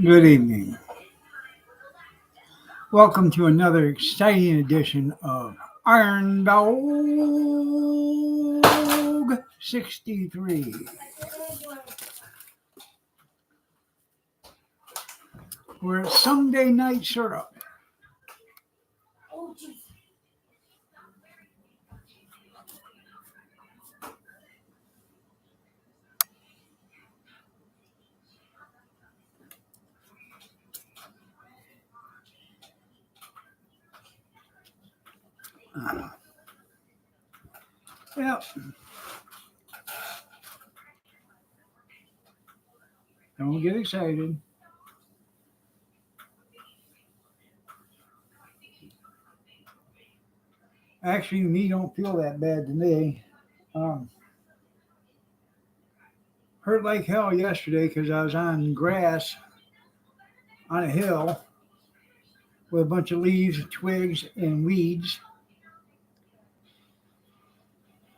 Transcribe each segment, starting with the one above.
Good evening. Welcome to another exciting edition of Iron Dog 63, where it's Sumday Nite syrup. Yep, don't get excited. Actually, me don't feel that bad today. Um, Hurt like hell yesterday because I was on grass on a hill with a bunch of leaves, twigs, and weeds.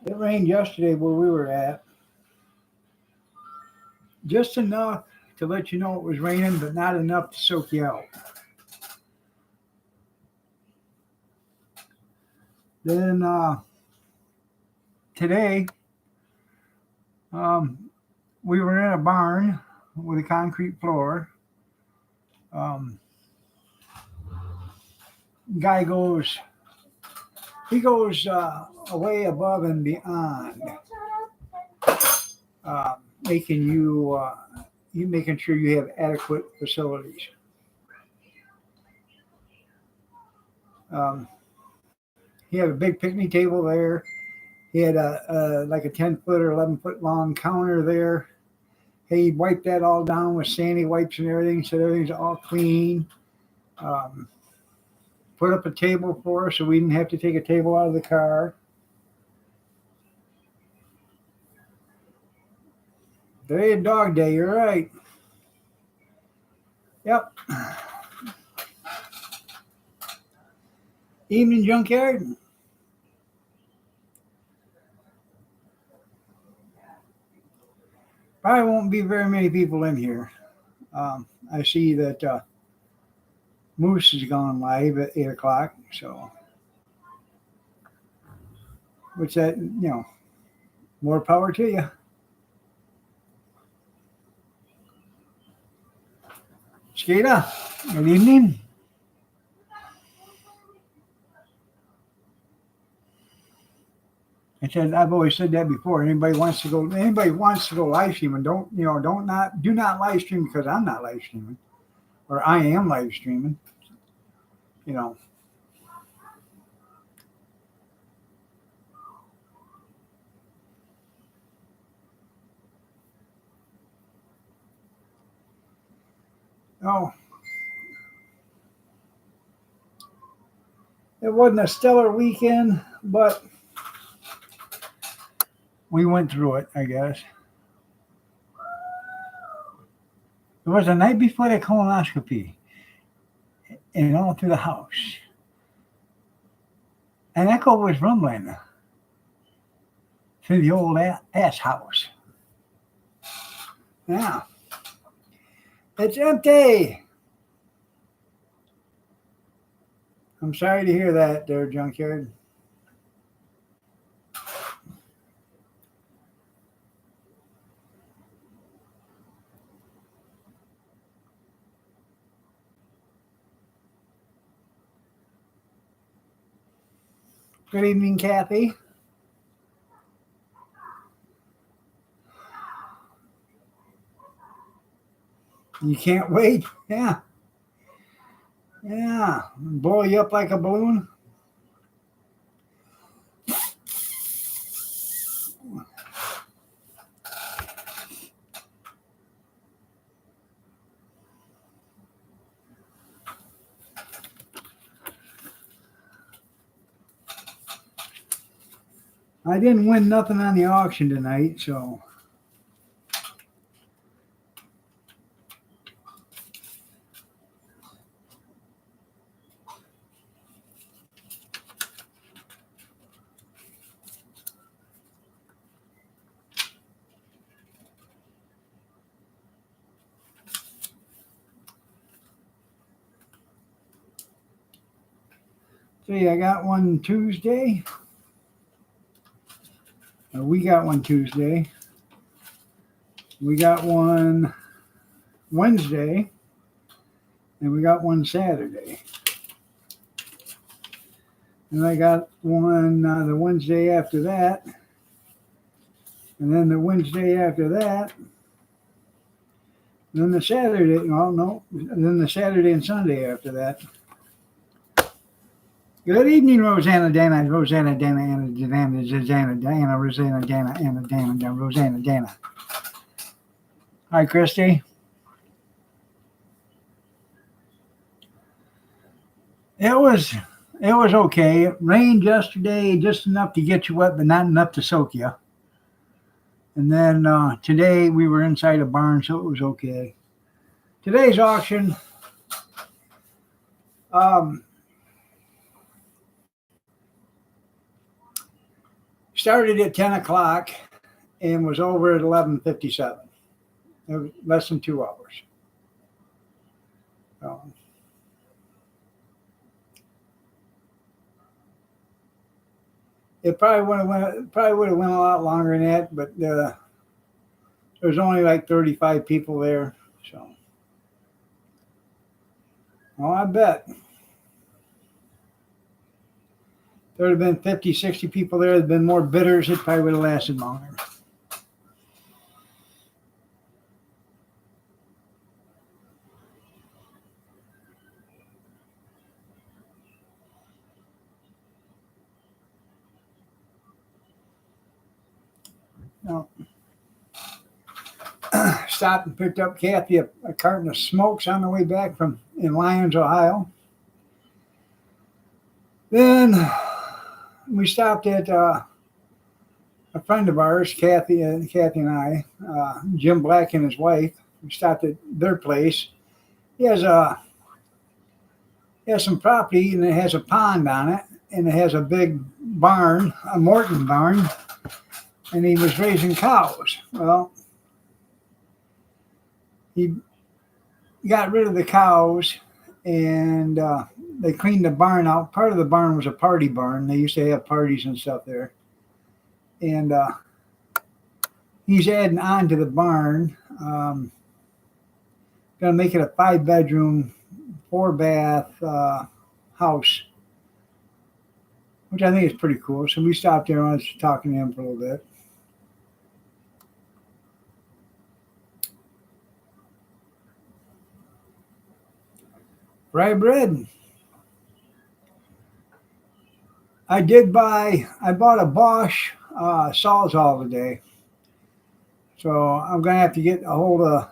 It rained yesterday where we were at, just enough to let you know it was raining, but not enough to soak you out. Then today, um, we were in a barn with a concrete floor. Um, Guy goes, he goes way above and beyond, making you making sure you have adequate facilities. Um, he had a big picnic table there. He had a like a 10 foot or 11 foot long counter there. He wiped that all down with sandy wipes and everything, so everything's all clean. Um, Put up a table for us so we didn't have to take a table out of the car. Today is dog day, you're right. Yep. Evening junkyard. Probably won't be very many people in here. I see that Moose has gone live at 8 o'clock, so which that more power to you. Skata, good evening. I've always said that before. Anybody wants to go live streaming, do not live stream because I'm not live streaming, or I am live streaming. You know, oh, it wasn't a stellar weekend, but we went through it, I guess. It was the night before the colonoscopy, and all through the house. An echo was rumbling through the old ass house. Yeah, it's empty. I'm sorry to hear that, there, junkyard. Good evening, Kathy. You can't wait? Yeah. Yeah. Blow you up like a balloon? I didn't win nothing on the auction tonight, so. See, I got one Tuesday. We got one Tuesday. We got one Wednesday. And we got one Saturday. And I got one the Wednesday after that. And then the Wednesday after that. And then the Saturday, no. And then the Saturday and Sunday after that. Good evening, Rosanna, Dana, Anna, Rosanna, Dana, Rosanna, Dana. Hi, Christy. It was okay. It rained yesterday, just enough to get you wet, but not enough to soak you. And then today we were inside a barn, so it was okay. Today's auction started at 10 o'clock and was over at 11:57. It was less than 2 hours. It probably would have went a lot longer than that, but there was only like 35 people there. So, well, I bet there would have been 50, 60 people there. There'd been more bidders. It probably would have lasted longer. No. Stopped and picked up Kathy a carton of smokes on the way back from in Lyons, Ohio. Then we stopped at a friend of ours, Kathy and I, Jim Black and his wife. We stopped at their place. He has some property and it has a pond on it, and it has a big barn, a Morton barn, and he was raising cows. Well, he got rid of the cows and they cleaned the barn out. Part of the barn was a party barn. They used to have parties and stuff there. And he's adding on to the barn. Going to make it a 5-bedroom, 4-bath house, which I think is pretty cool. So we stopped there and I was talking to him for a little bit. Fry bread. I bought a Bosch Sawzall today. So I'm going to have to get a hold of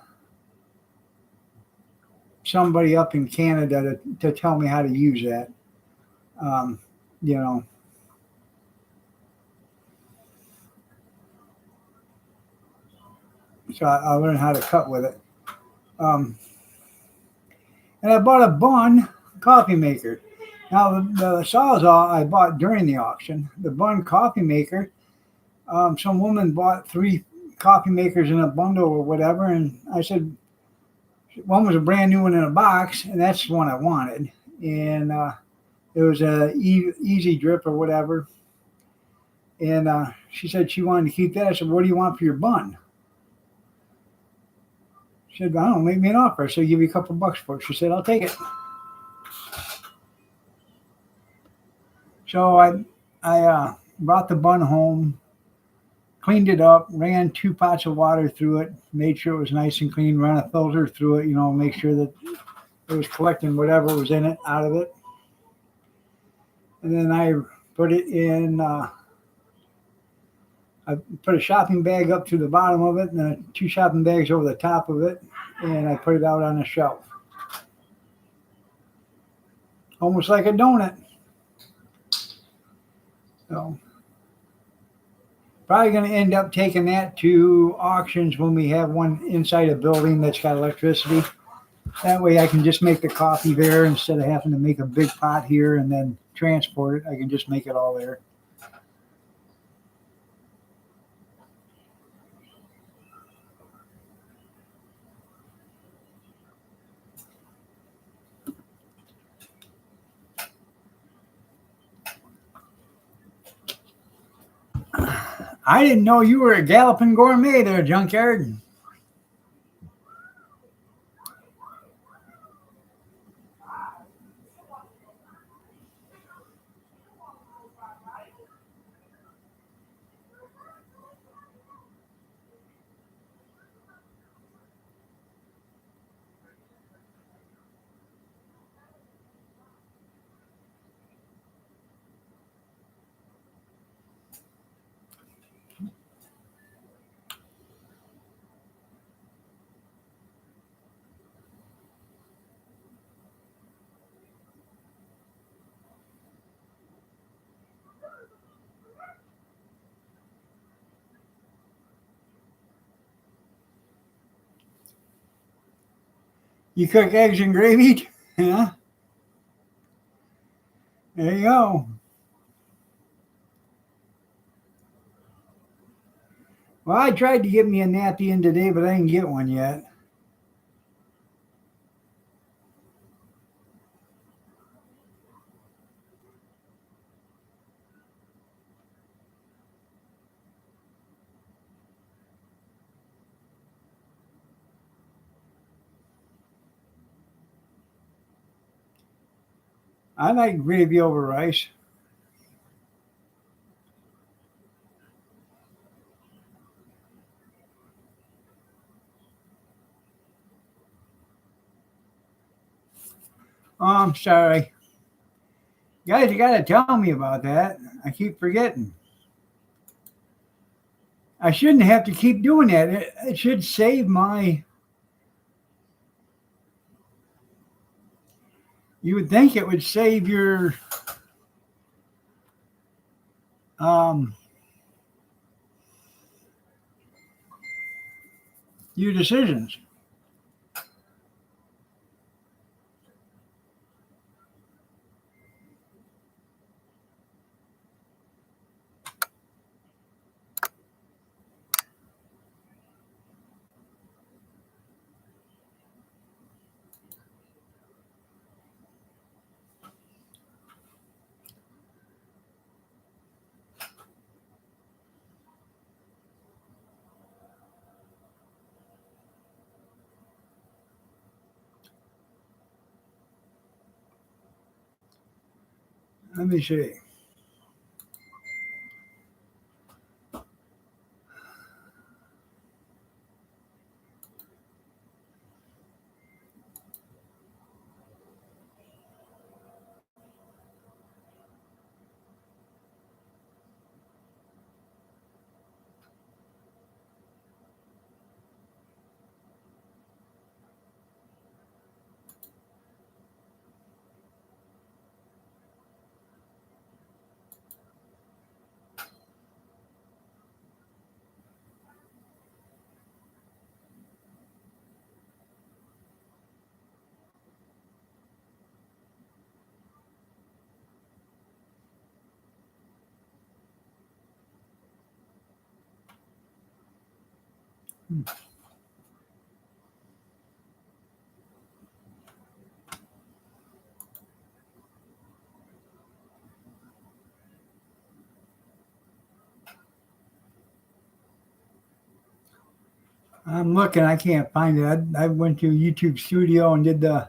somebody up in Canada to tell me how to use that. So I'll learn how to cut with it. And I bought a Bunn coffee maker. Now, the Sawzall I bought during the auction. The Bunn coffee maker, some woman bought 3 coffee makers in a bundle or whatever, and I said, one was a brand new one in a box, and that's the one I wanted. And it was a easy drip or whatever. And she said she wanted to keep that. I said, what do you want for your Bunn? She said, I don't know, make me an offer. So give you a couple bucks for it. She said, I'll take it. So I brought the Bunn home, cleaned it up, ran 2 pots of water through it, made sure it was nice and clean, ran a filter through it, make sure that it was collecting whatever was in it out of it. And then I put it in, I put a shopping bag up to the bottom of it and then 2 shopping bags over the top of it, and I put it out on a shelf. Almost like a donut. So probably going to end up taking that to auctions when we have one inside a building that's got electricity. That way I can just make the coffee there instead of having to make a big pot here and then transport it. I can just make it all there. I didn't know you were a galloping gourmet there, Junkyard. You cook eggs and gravy? Yeah, there you go. Well, I tried to get me a nappy in today, but I didn't get one yet. I like gravy over rice. Oh, I'm sorry. Guys, you got to tell me about that. I keep forgetting. I shouldn't have to keep doing that. It should save my. You would think it would save um, your decisions. Let me see. I'm looking. I can't find it. I went to YouTube Studio and did the.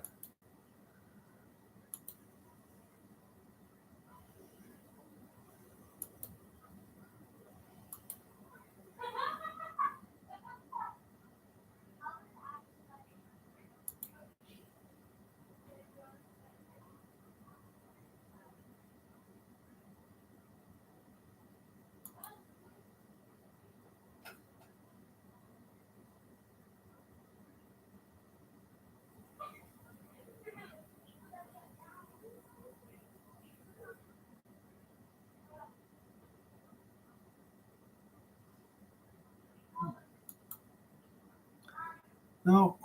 No,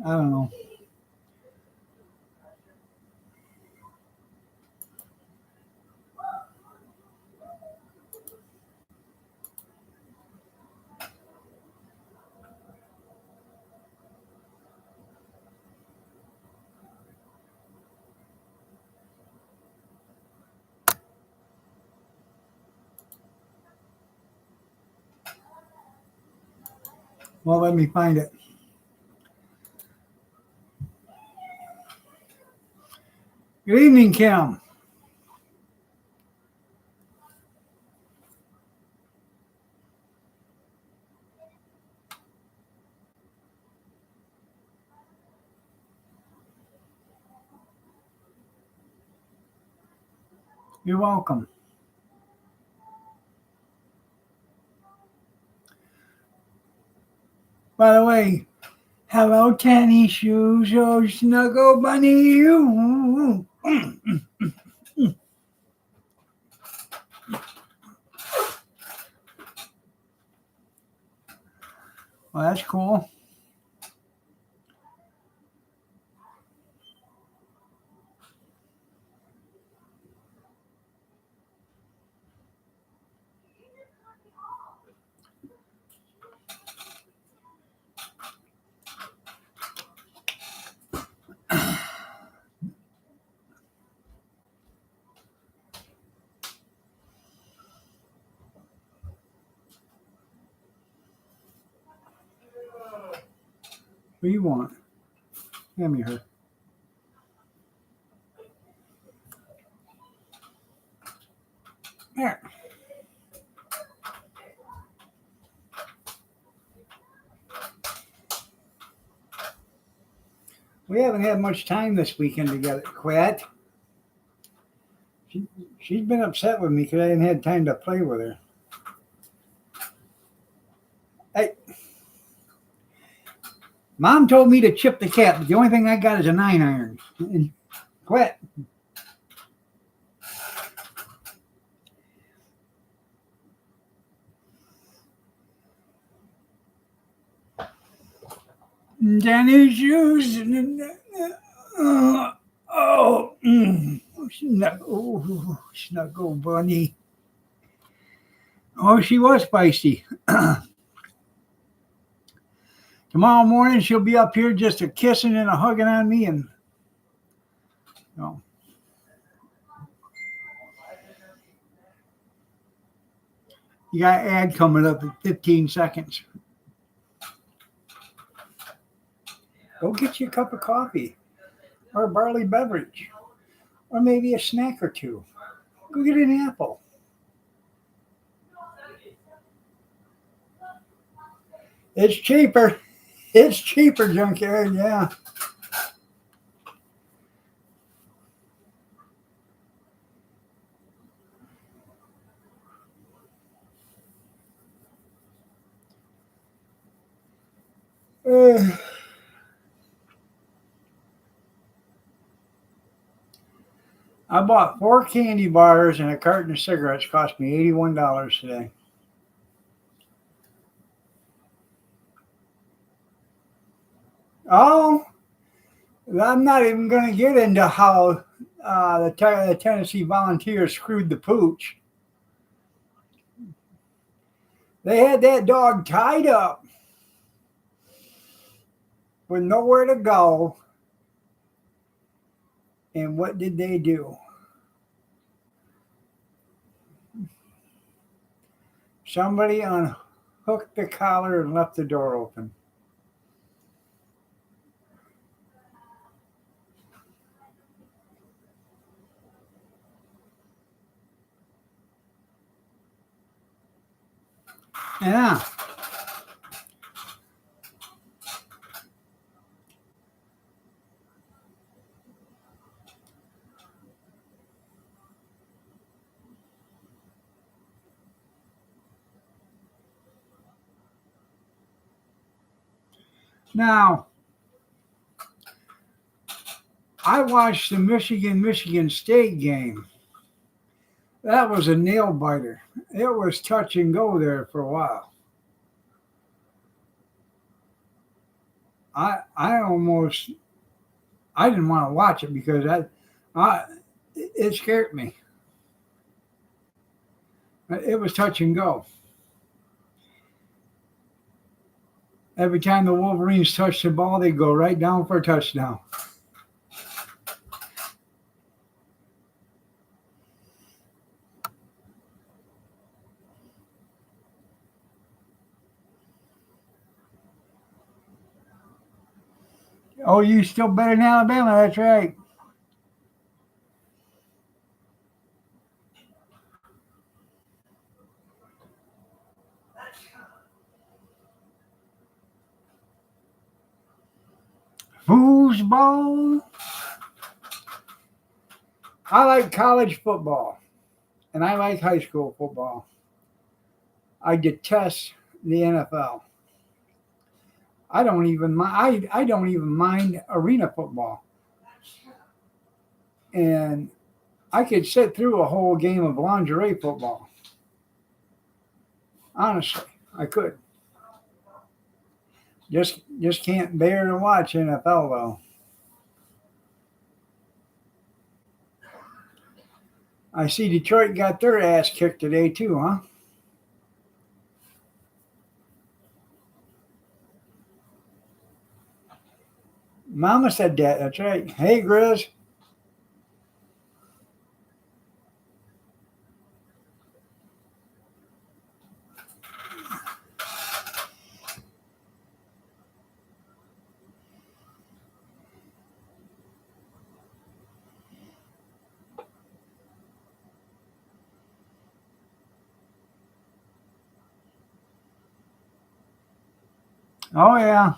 I don't know. Well, let me find it. Good evening, Kim. You're welcome. By the way, hello, tennis shoes. Oh, snuggle bunny, you. Well, that's cool. What do you want? Hand me her. There. We haven't had much time this weekend together, Quet. She's been upset with me because I didn't have time to play with her. Hey, Mom told me to chip the cat, but the only thing I got is a 9-iron. Quet. Danny shoes. Snuggle bunny. Oh, she was feisty. Tomorrow morning she'll be up here just a kissing and a hugging on me, and you got an ad coming up in 15 seconds. Go get you a cup of coffee or a barley beverage or maybe a snack or two. Go get an apple. It's cheaper. It's cheaper, junkyard, yeah. I bought 4 candy bars and a carton of cigarettes. Cost me $81 today. Oh, I'm not even going to get into how the Tennessee Volunteers screwed the pooch. They had that dog tied up with nowhere to go. And what did they do? Somebody unhooked the collar and left the door open. Yeah. Now, I watched the Michigan State game. That was a nail biter. It was touch and go there for a while. I didn't want to watch it because it scared me. It was touch and go. Every time the Wolverines touched the ball, they'd go right down for a touchdown. Oh, you still better than Alabama. That's right. Foosball. I like college football, and I like high school football. I detest the NFL. I don't even mind. I don't even mind arena football, and I could sit through a whole game of lingerie football. Honestly, I could. Just can't bear to watch NFL though. I see Detroit got their ass kicked today too, huh? Mama said that. That's right. Hey, Grizz. Oh yeah.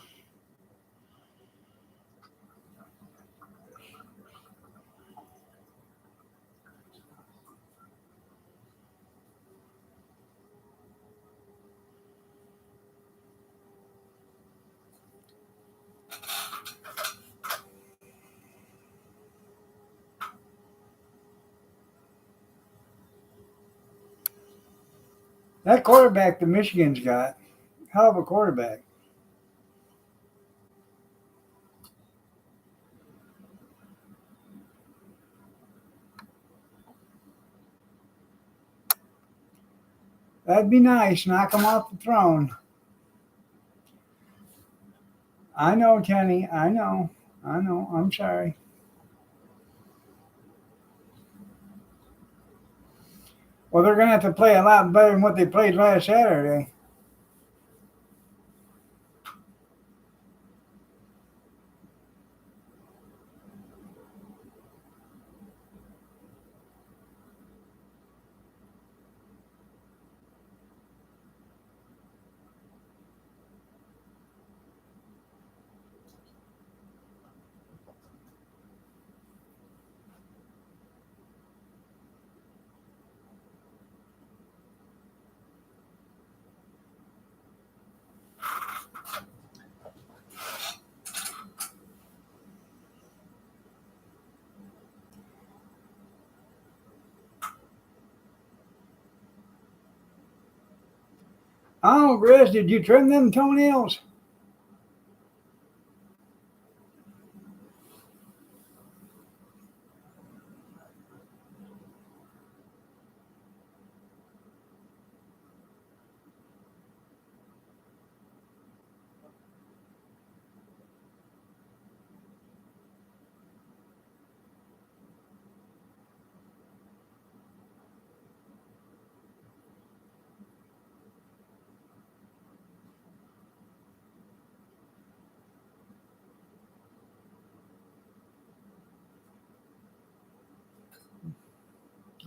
That quarterback that Michigan's got, hell of a quarterback. That'd be nice. Knock him off the throne. I know, Kenny. I know. I know. I'm sorry. Well, they're gonna have to play a lot better than what they played last Saturday. Oh, Grizz, did you trim them toenails?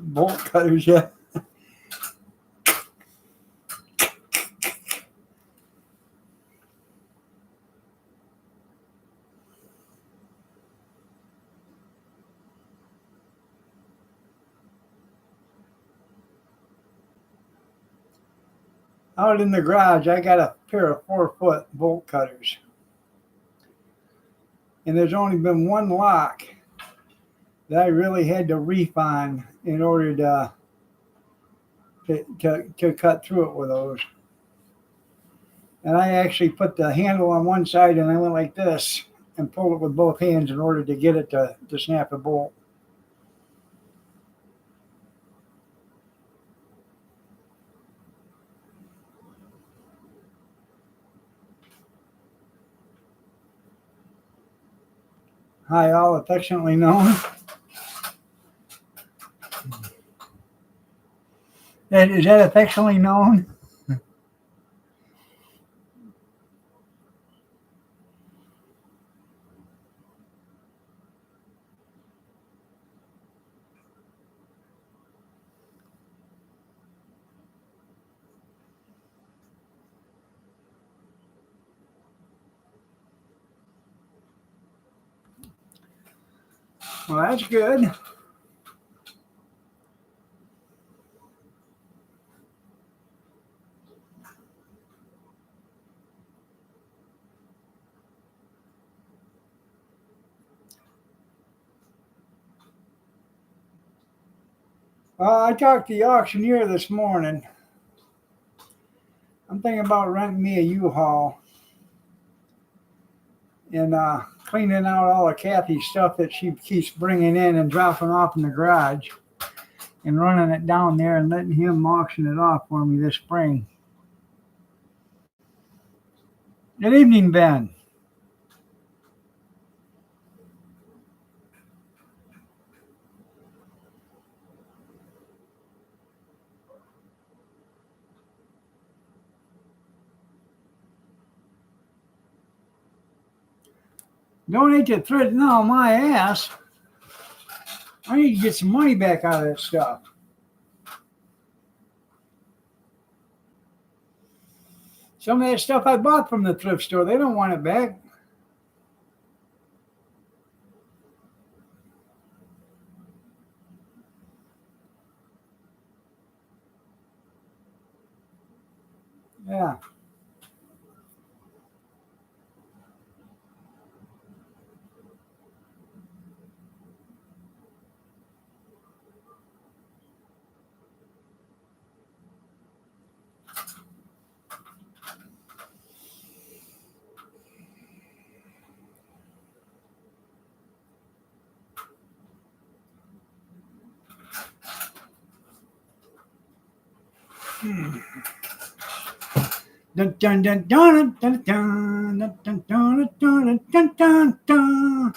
Bolt cutters, yeah. Out in the garage, I got a pair of 4-foot bolt cutters, and there's only been one lock that I really had to reef on in order to cut through it with those. And I actually put the handle on one side and I went like this and pulled it with both hands in order to get it to snap the bolt. Hi, all affectionately known. Is that affectionately known? Well, that's good. I talked to the auctioneer this morning. I'm thinking about renting me a U-Haul and cleaning out all of Kathy's stuff that she keeps bringing in and dropping off in the garage and running it down there and letting him auction it off for me this spring. Good evening, Ben. Donate to thread. No, my ass. I need to get some money back out of that stuff. Some of that stuff I bought from the thrift store, they don't want it back. Yeah. Dun dun dun dun dun dun dun dun dun dun dun dun dun.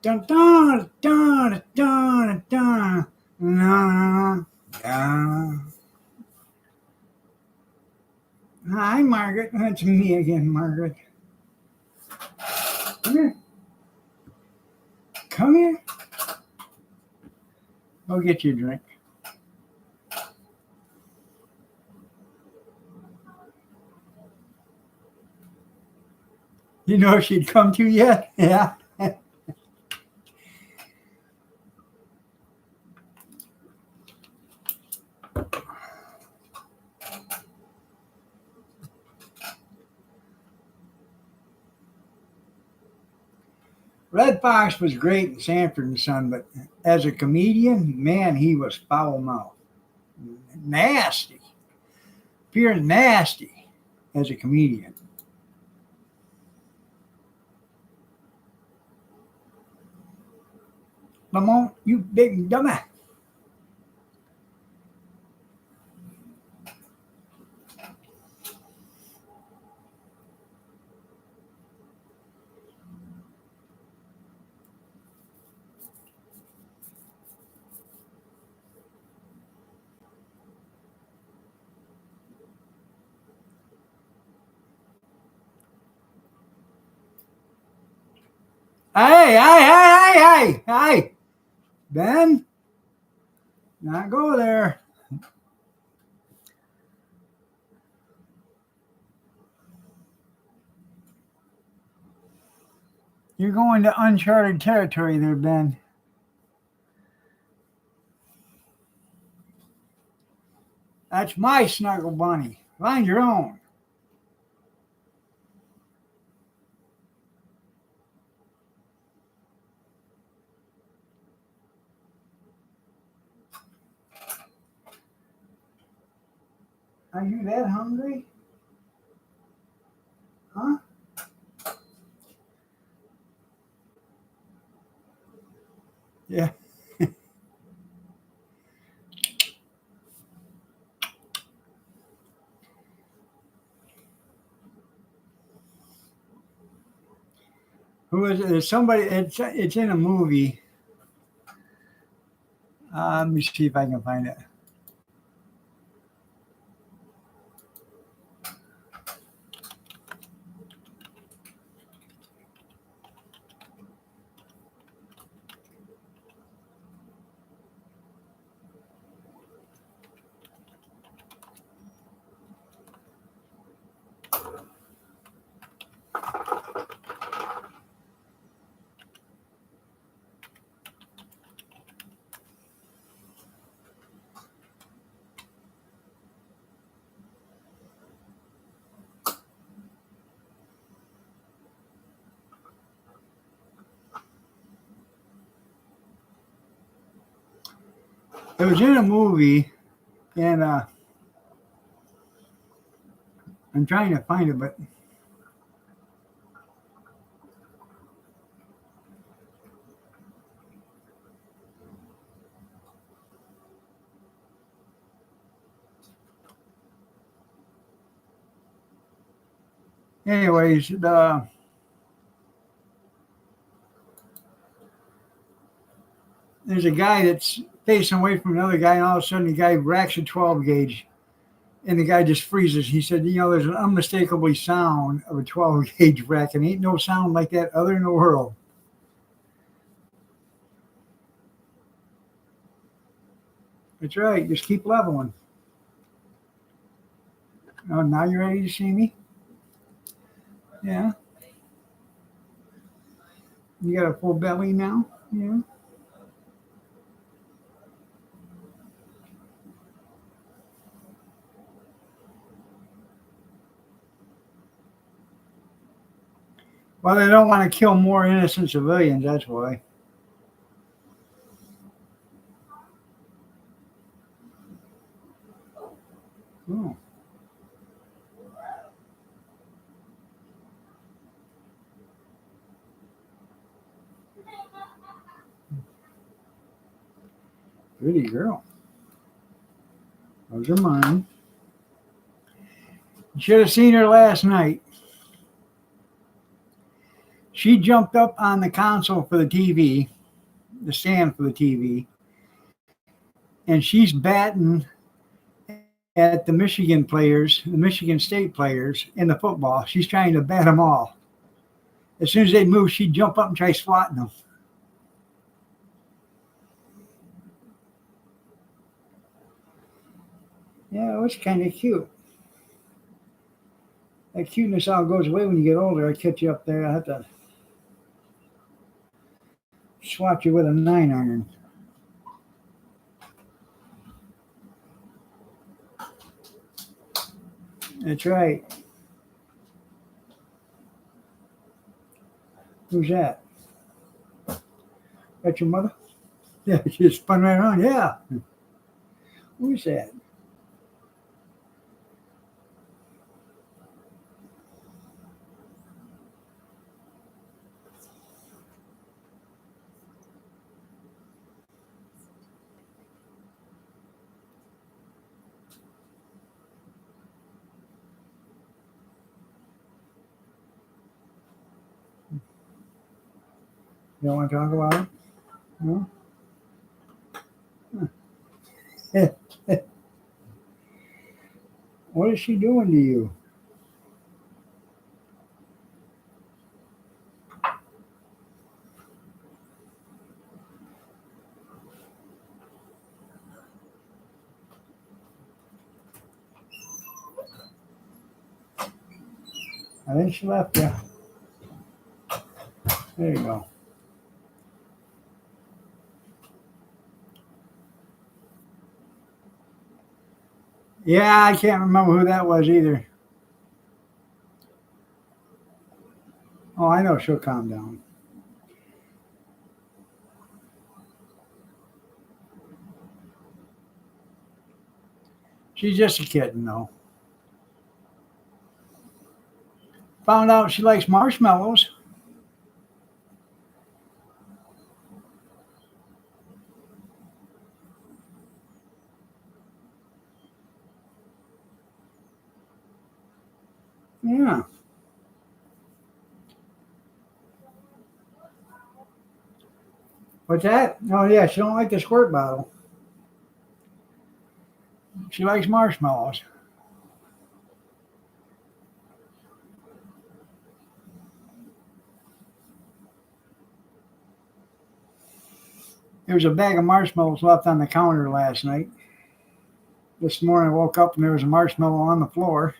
Dun dun dun dun dun. No. Yeah. Hi, Margaret. That's me again, Margaret. Come here. Come here. Go get you a drink. You know if she'd come to yet? Yeah. Red Fox was great in Sanford and Son, but as a comedian, man, he was foul mouthed. Nasty. Pure nasty as a comedian. Lamont, you big dumbass. Hey. Ben, not go there. You're going to uncharted territory there, Ben. That's my snuggle bunny. Find your own. Are you that hungry? Huh? Yeah. Who is it? There's somebody. It's in a movie. Let me see if I can find it. It was in a movie, and I'm trying to find it, but anyways, there's a guy that's facing away from another guy, and all of a sudden the guy racks a 12 gauge, and the guy just freezes. He said, there's an unmistakably sound of a 12 gauge rack, and ain't no sound like that other in the world. That's right. Just keep leveling. Oh, now you're ready to see me? Yeah. You got a full belly now? Yeah. Well, they don't want to kill more innocent civilians. That's why. Oh. Pretty girl. Those are mine. You should have seen her last night. She jumped up on the console for the TV, the stand for the TV, and she's batting at the Michigan players, the Michigan State players in the football. She's trying to bat them all. As soon as they move, she'd jump up and try swatting them. Yeah, it was kind of cute. That cuteness all goes away when you get older. I catch you up there. I have to swat you with a 9-iron. That's right. Who's that? That's your mother? Yeah, she just spun right around. Yeah. Who's that? You don't want to talk about it? No? What is she doing to you? I think she left you. There you go. Yeah, I can't remember who that was either. Oh, I know she'll calm down. She's just a kitten, though. Found out she likes marshmallows. Yeah. What's that? Oh, yeah, she don't like the squirt bottle. She likes marshmallows. There was a bag of marshmallows left on the counter last night. This morning I woke up and there was a marshmallow on the floor.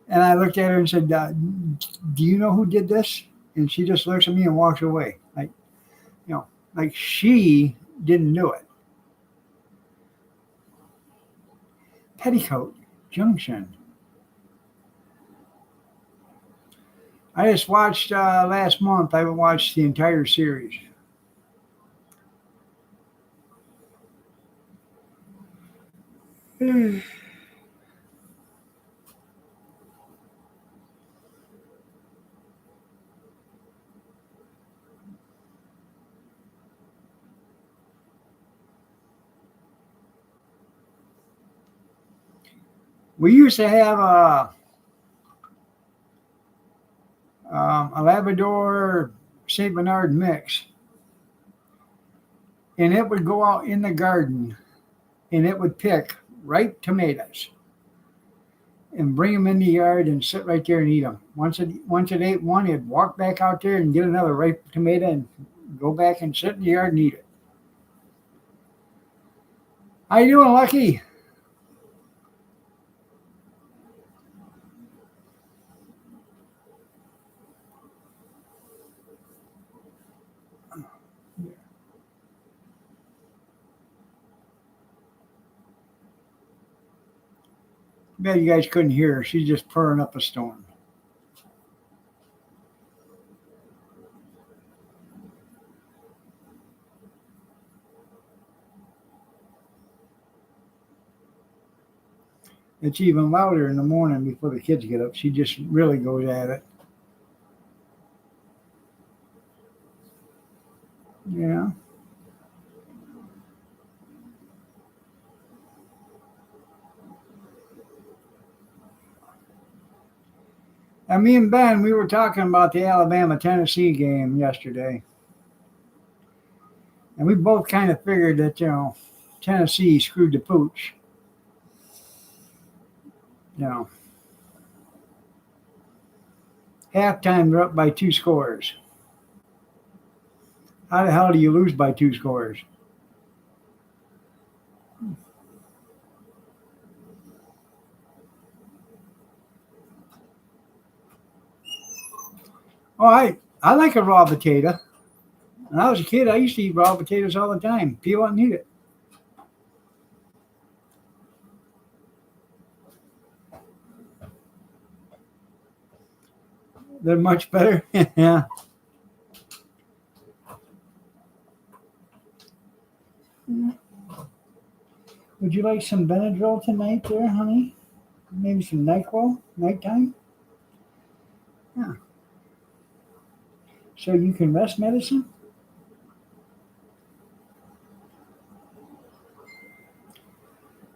And I looked at her and said, do you know who did this? And she just looks at me and walks away. Like she didn't do it. Petticoat Junction. I just watched last month. I watched the entire series. We used to have a Labrador St. Bernard mix, and it would go out in the garden and it would pick ripe tomatoes and bring them in the yard and sit right there and eat them. Once it ate one, it'd walk back out there and get another ripe tomato and go back and sit in the yard and eat it. How you doing, Lucky? Bet you guys couldn't hear her. She's just purring up a storm. It's even louder in the morning before the kids get up. She just really goes at it. Yeah. And me and Ben, we were talking about the Alabama-Tennessee game yesterday. And we both kind of figured that, Tennessee screwed the pooch. Halftime, they're up by 2 scores. How the hell do you lose by 2 scores? Oh, I like a raw potato. When I was a kid, I used to eat raw potatoes all the time. Peel it and eat it. They're much better. Yeah. Would you like some Benadryl tonight there, honey? Maybe some NyQuil, nighttime? Yeah. So you can rest medicine?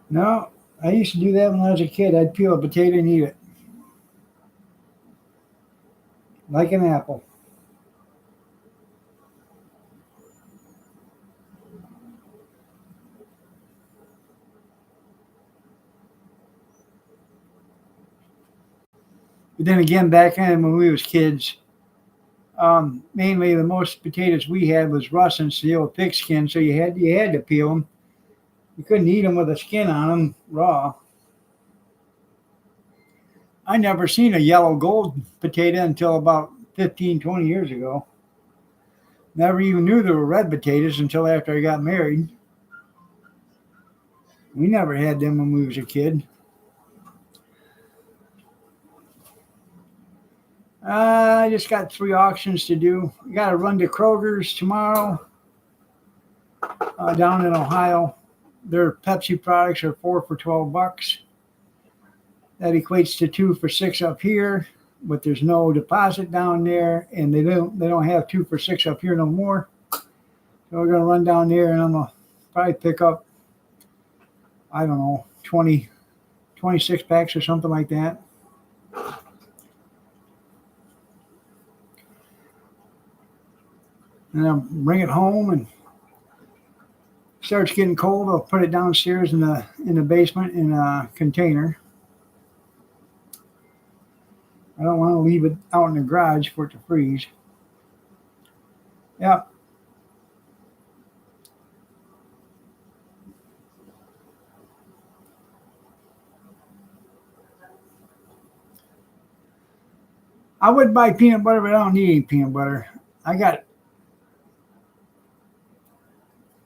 No, I used to do that when I was a kid. I'd peel a potato and eat it. Like an apple. But then again, back then when we was kids, mainly the most potatoes we had was Russens, the old pigskin. So you had to peel them. You couldn't eat them with the skin on them raw. I never seen a yellow gold potato until about 15, 20 years ago. Never even knew there were red potatoes until after I got married. We never had them when we was a kid. I just got 3 auctions to do. I got to run to Kroger's tomorrow down in Ohio. Their Pepsi products are 4 for $12. That equates to 2 for $6 up here, but there's no deposit down there, and they don't have 2 for $6 up here no more. So we're gonna run down there, and I'm gonna probably pick up, I don't know, 26 packs or something like that. And I'll bring it home, and starts getting cold. I'll put it downstairs in the basement in a container. I don't want to leave it out in the garage for it to freeze. Yeah. I would buy peanut butter, but I don't need any peanut butter. I got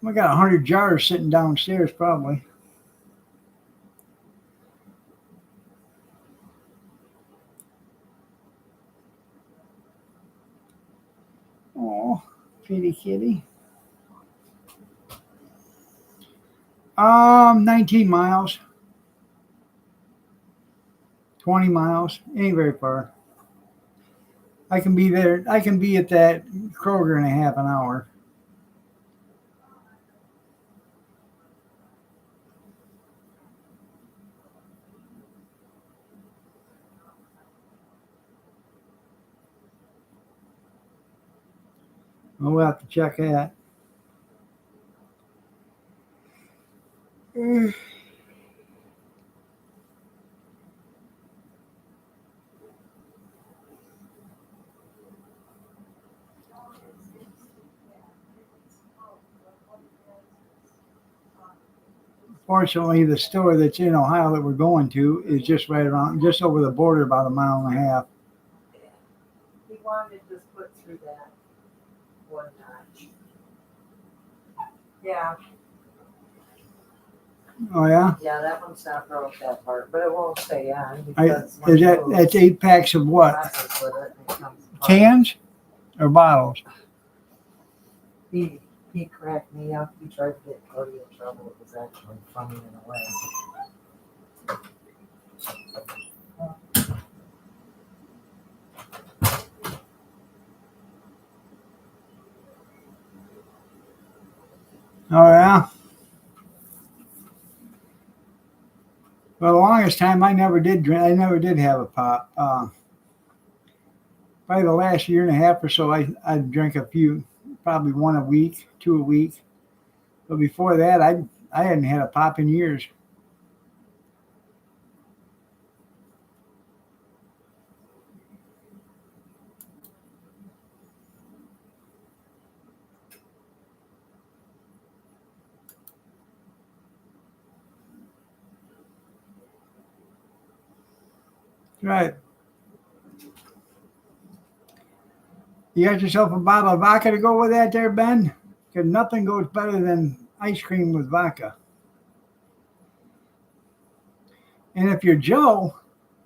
100 jars sitting downstairs probably. Oh, kitty kitty. 19 miles. 20 miles. Ain't very far. I can be there. I can be at that Kroger in a half an hour. We'll have to check that. Fortunately, the store that's in Ohio that we're going to is just right around, just over the border, about a mile and a half. He wanted to just put through that one notch. Yeah. Oh yeah. Yeah, that one's not broke that part, but it won't stay on Is that's 8 packs of what? Cans or bottles? He cracked me up. He tried to get Cody in trouble. It was actually funny in a way. Oh yeah. For the longest time, I never did drink. I never did have a pop. Probably the last year and a half or so, I drank a few, probably one a week, two a week. But before that, I hadn't had a pop in years. Right. You got yourself a bottle of vodka to go with that there, Ben? Because nothing goes better than ice cream with vodka. And if you're Joe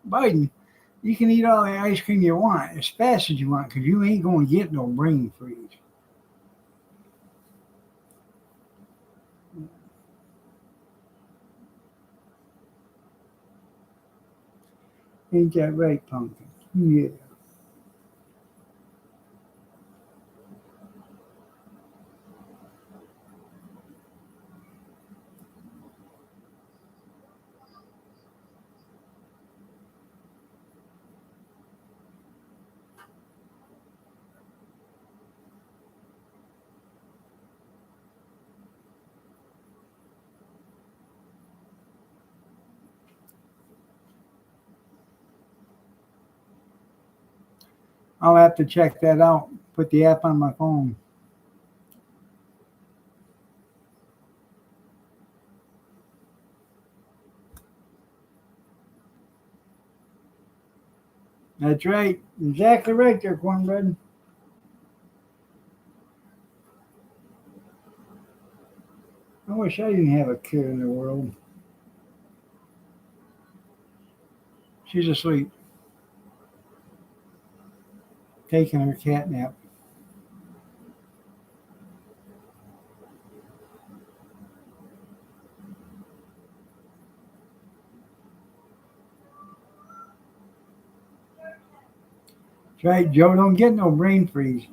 Biden, you can eat all the ice cream you want as fast as you want because you ain't going to get no brain freeze. Ain't that right, Pumpkin? Yeah. I'll have to check that out. Put the app on my phone. That's right. Exactly right there, Cornbread. I wish I didn't have a kid in the world. She's asleep. Taking her cat nap. That's right, Joe. Don't get no brain freeze.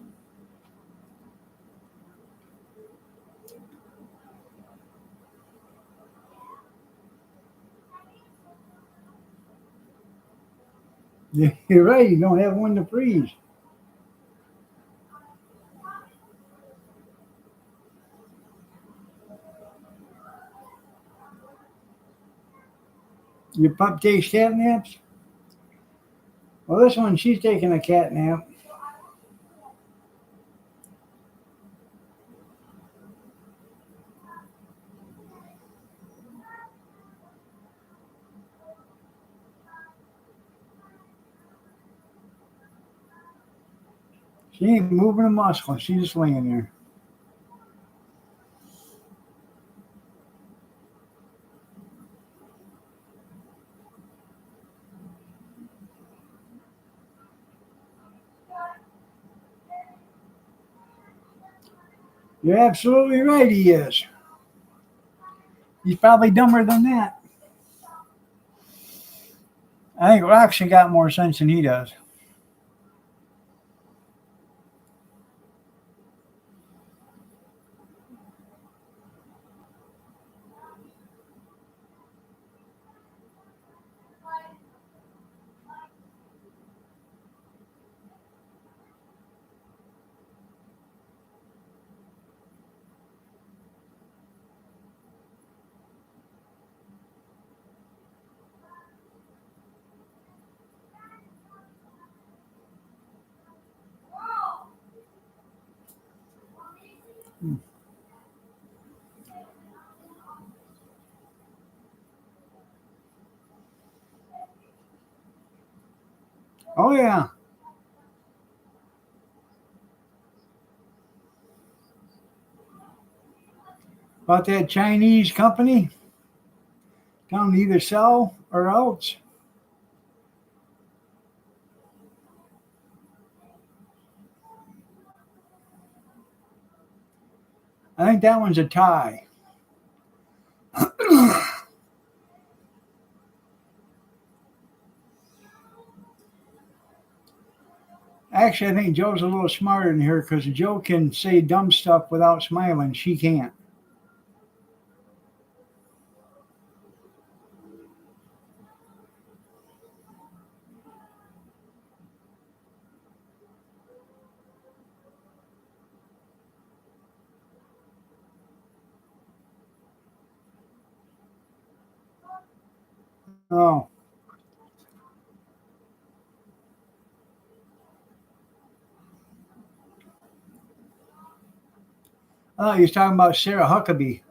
You're right. You don't have one to freeze. Your pup takes cat naps? Well, this one, she's taking a cat nap. She ain't moving a muscle. She's just laying there. You're absolutely right, he is. He's probably dumber than that. I think Roxy got more sense than he does. Oh yeah, about that Chinese company, telling them to either sell or else. I think that one's a tie. Actually, I think Joe's a little smarter than her because Joe can say dumb stuff without smiling. She can't. Oh, I thought he was talking about Sarah Huckabee.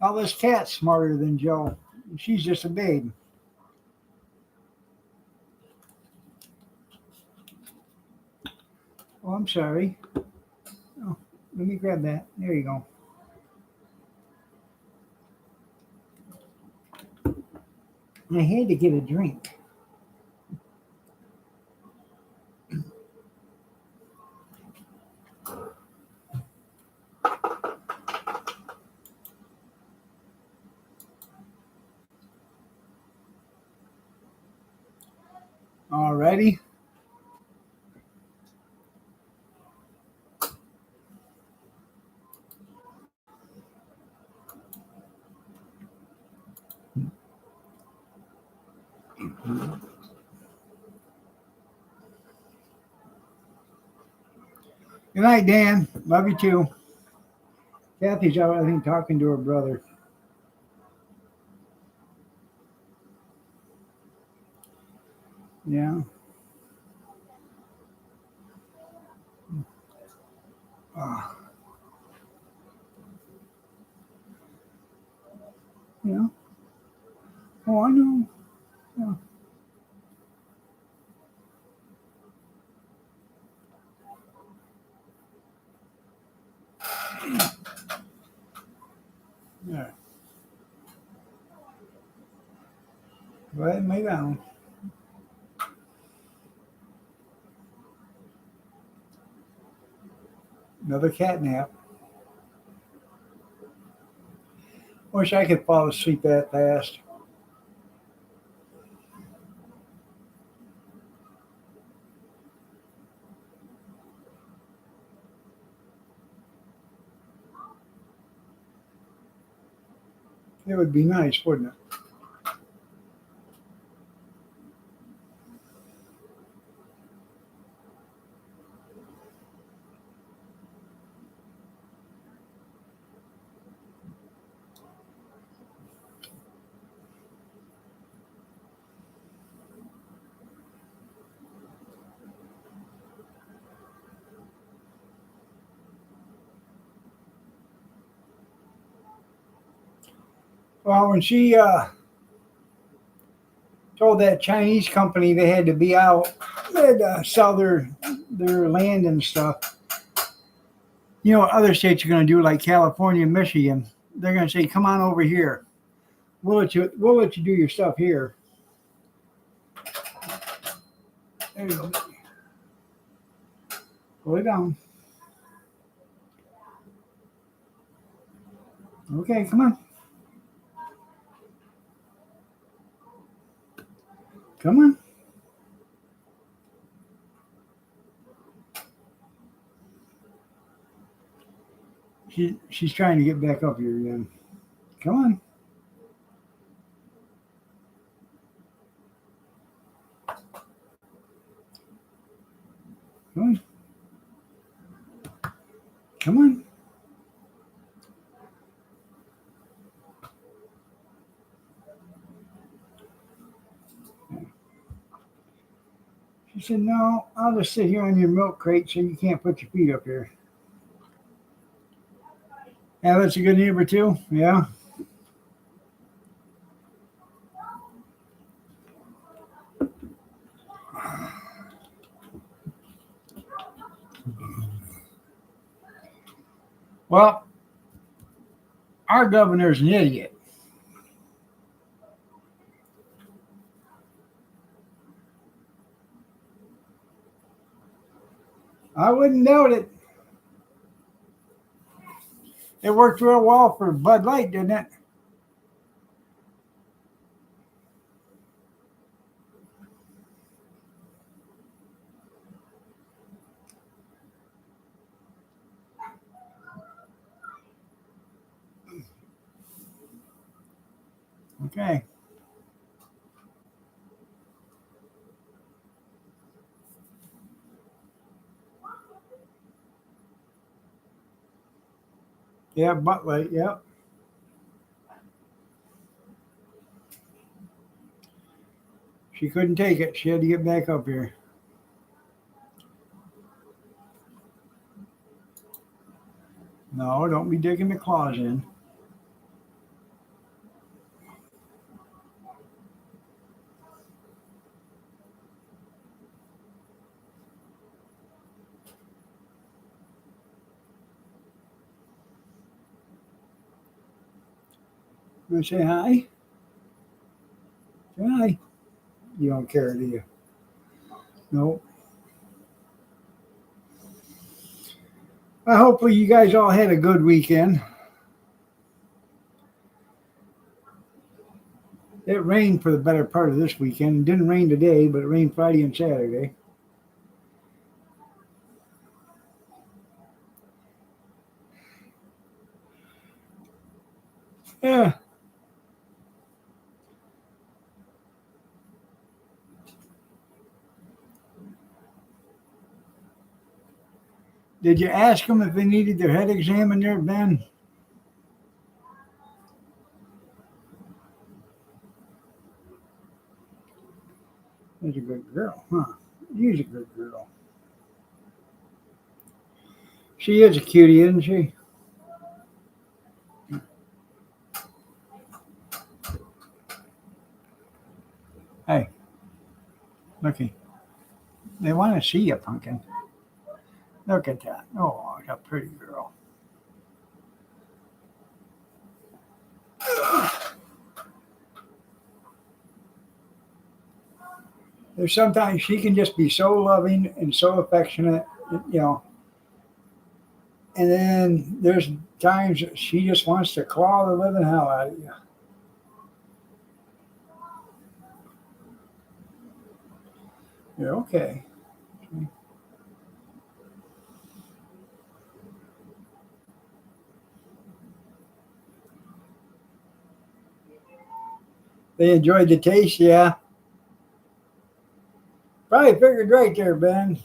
Oh, this cat's smarter than Joe. She's just a babe. Oh, I'm sorry. Oh, let me grab that. There you go. I had to get a drink. Alrighty. Good night, Dan. Love you too. Kathy's out, I think, talking to her brother. Yeah. Uh, yeah. Oh, I know. Yeah. Yeah. Go ahead and lay down. Another cat nap. Wish I could fall asleep that fast. It would be nice, wouldn't it? Well, when she told that Chinese company they had to be out, they had to sell their land and stuff. You know, other states are going to do like California and Michigan. They're going to say, "Come on over here. We'll let you do your stuff here." There you go. Pull it down. Okay, come on. Come on. She's trying to get back up here again. Come on. Come on. Come on. She said, "No, I'll just sit here on your milk crate so you can't put your feet up here." Yeah, that's a good neighbor too. Yeah. Well, our governor's an idiot. I wouldn't doubt it. It worked real well for Bud Light, didn't it? Okay. Yeah, Bud Light. Yep. She couldn't take it. She had to get back up here. No, don't be digging the claws in. Want to say hi? Say hi. You don't care, do you? No. Well, hopefully you guys all had a good weekend. It rained for the better part of this weekend. It didn't rain today, but it rained Friday and Saturday. Yeah. Did you ask them if they needed their head examined there, Ben? That's a good girl, huh? She's a good girl. She is a cutie, isn't she? Hey, looky. They want to see you, pumpkin. Look at that. Oh, what a pretty girl. There's sometimes she can just be so loving and so affectionate, you know. And then there's times she just wants to claw the living hell out of you. You're okay. They enjoyed the taste, yeah. Probably figured right there, Ben.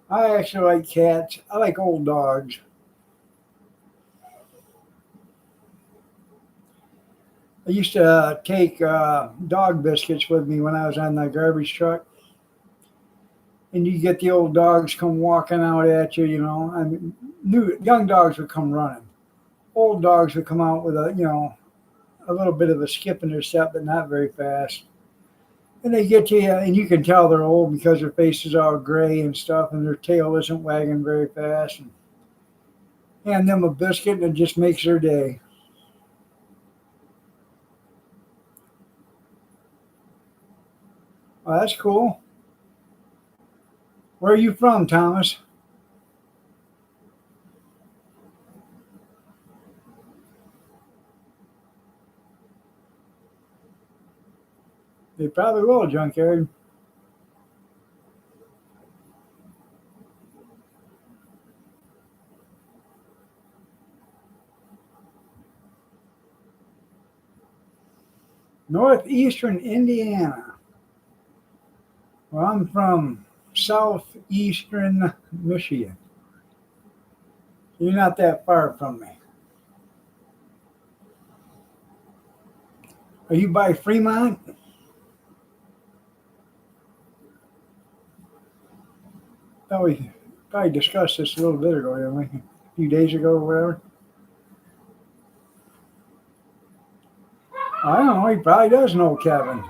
I actually like cats. I like old dogs. I used to take dog biscuits with me when I was on the garbage truck. and you get the old dogs come walking out at you, I mean, young dogs would come running. Old dogs would come out with a little bit of a skip in their step, but not very fast. And they get to you, and you can tell they're old because their face is all gray and stuff, and their tail isn't wagging very fast. And hand them a biscuit, and it just makes their day. Oh, that's cool. Where are you from, Thomas? They probably will, Junkyard. Northeastern Indiana. Well, I'm from southeastern Michigan. You're not that far from me. Are you by Fremont? Oh, we probably discussed this a little bit ago, didn't we? A few days ago or whatever. I don't know. He probably does know Kevin.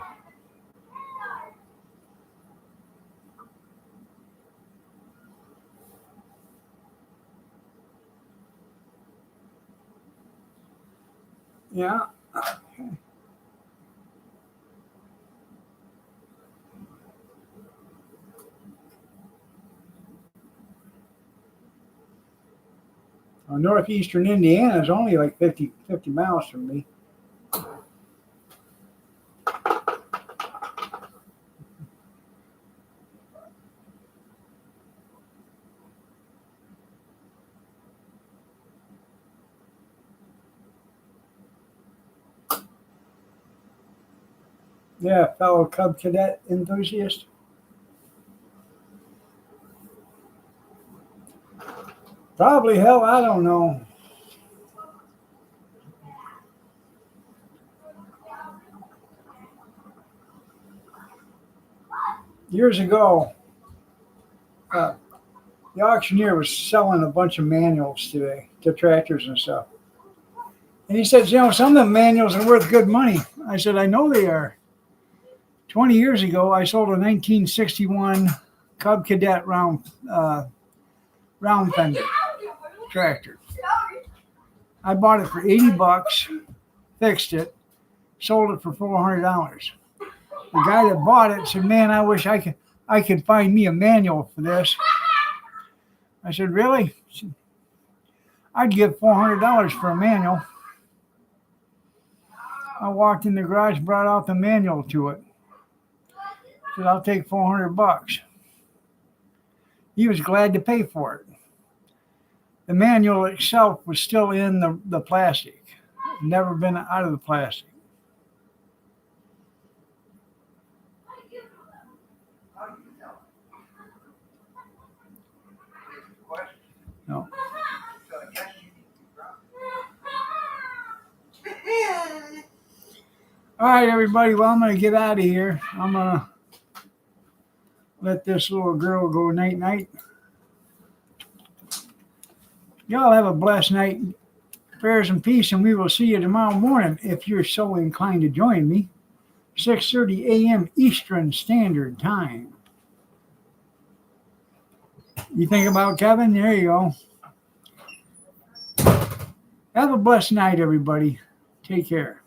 Yeah. Well, northeastern Indiana is only like 50 miles from me. Yeah, fellow Cub Cadet enthusiast. Probably, hell, I don't know. Years ago, the auctioneer was selling a bunch of manuals today to tractors and stuff. And he said, some of the manuals are worth good money. I said, I know they are. 20 years ago, I sold a 1961 Cub Cadet round fender tractor. I bought it for $80, fixed it, sold it for $400. The guy that bought it said, "Man, I wish I could find me a manual for this." I said, "Really?" I'd give $400 for a manual. I walked in the garage, brought out the manual to it. Said, "I'll take $400. He was glad to pay for it. The manual itself was still in the plastic. Never been out of the plastic. No. All right, everybody. Well, I'm going to get out of here. I'm going to let this little girl go night-night. Y'all have a blessed night. Prayers and peace, and we will see you tomorrow morning if you're so inclined to join me. 6:30 a.m. Eastern Standard Time. You think about Kevin? There you go. Have a blessed night, everybody. Take care.